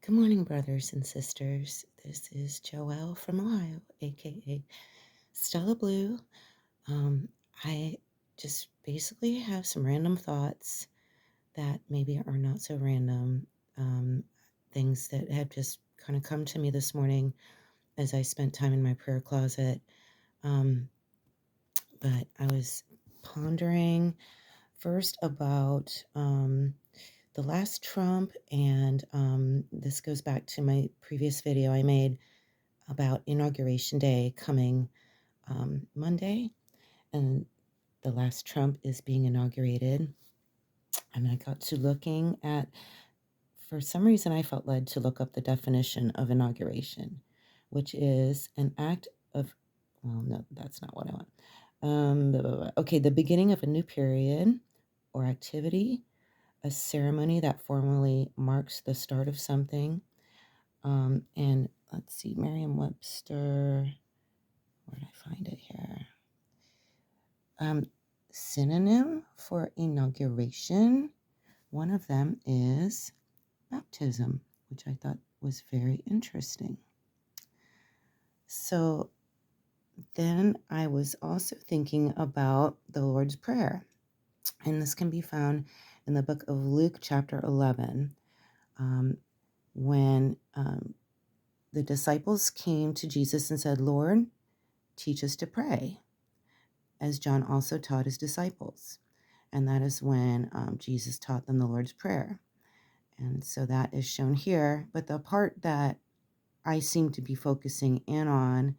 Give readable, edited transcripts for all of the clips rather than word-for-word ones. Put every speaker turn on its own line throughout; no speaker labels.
Good morning, brothers and sisters. This is Joelle from Ohio, aka Stella Blue. Um, I just basically have some random thoughts that maybe are not so random, um, things that have just kind of come to me this morning as I spent time in my prayer closet. Um, but I was pondering first about the last Trump, and this goes back to my previous video I made about Inauguration Day coming Monday, and the last Trump is being inaugurated. And I got to looking at, for some reason, I felt led to look up the definition of inauguration, which is an act of, well, no, that's not what I want. Blah, blah, blah. Okay, the beginning of a new period or activity, a ceremony that formally marks the start of something. And let's see, Merriam-Webster, where did I find it here? Synonym for inauguration, one of them is baptism, which I thought was very interesting. So then I was also thinking about the Lord's Prayer, and this can be found in the book of Luke, chapter 11, when the disciples came to Jesus and said, "Lord, teach us to pray, as John also taught his disciples." And that is when Jesus taught them the Lord's Prayer. And so that is shown here. But the part that I seem to be focusing in on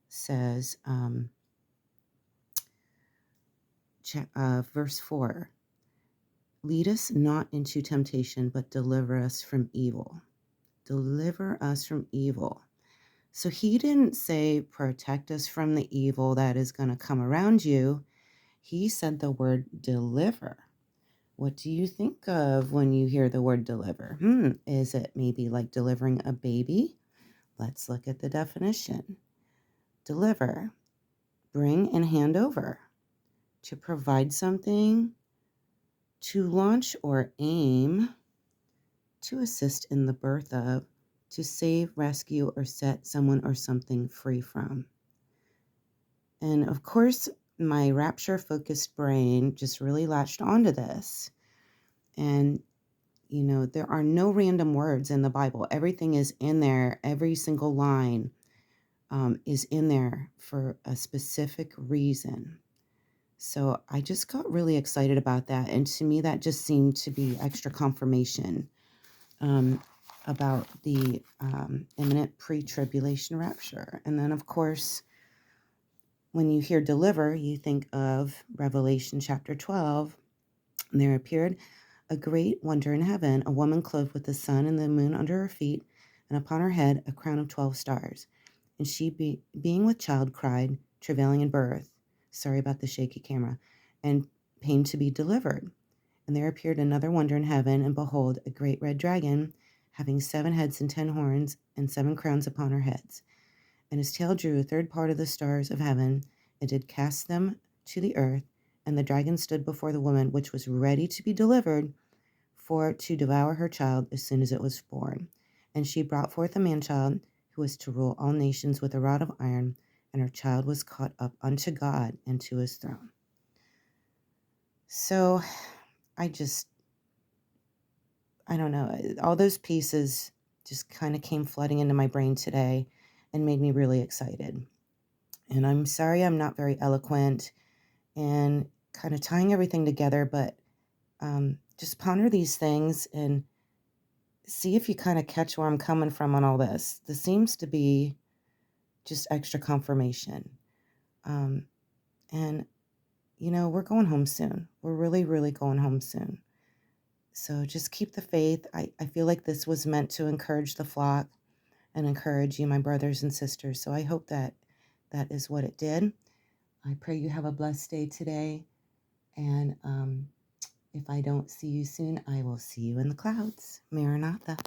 says, verse 4, "Lead us not into temptation, but deliver us from evil." Deliver us from evil. So he didn't say protect us from the evil that is going to come around you. He said the word deliver. What do you think of when you hear the word deliver? Is it maybe like delivering a baby? Let's look at the definition. Deliver, bring and hand over, to provide something, to launch or aim, to assist in the birth of, to save, rescue, or set someone or something free from. And of course, my rapture-focused brain just really latched onto this. And there are no random words in the Bible. Everything is in there. Every single line is in there for a specific reason. So I just got really excited about that. And to me, that just seemed to be extra confirmation about the imminent pre-tribulation rapture. And then, of course, when you hear deliver, you think of Revelation chapter 12. And there appeared a great wonder in heaven, a woman clothed with the sun and the moon under her feet, and upon her head a crown of 12 stars. And she, being with child, cried, travailing in birth. Sorry about the shaky camera. And pain to be delivered. And there appeared another wonder in heaven, and behold, a great red dragon, having 7 heads and 10 horns, and 7 crowns upon her heads. And his tail drew a third part of the stars of heaven, and did cast them to the earth. And the dragon stood before the woman, which was ready to be delivered, for to devour her child as soon as it was born. And she brought forth a man-child, who was to rule all nations with a rod of iron, and her child was caught up unto God and to his throne. So I don't know, all those pieces just kind of came flooding into my brain today and made me really excited. And I'm sorry I'm not very eloquent and kind of tying everything together, but just ponder these things and see if you kind of catch where I'm coming from on all this. This seems to be just extra confirmation. And, we're going home soon. We're really, really going home soon. So just keep the faith. I feel like this was meant to encourage the flock and encourage you, my brothers and sisters. So I hope that is what it did. I pray you have a blessed day today. And if I don't see you soon, I will see you in the clouds. Maranatha.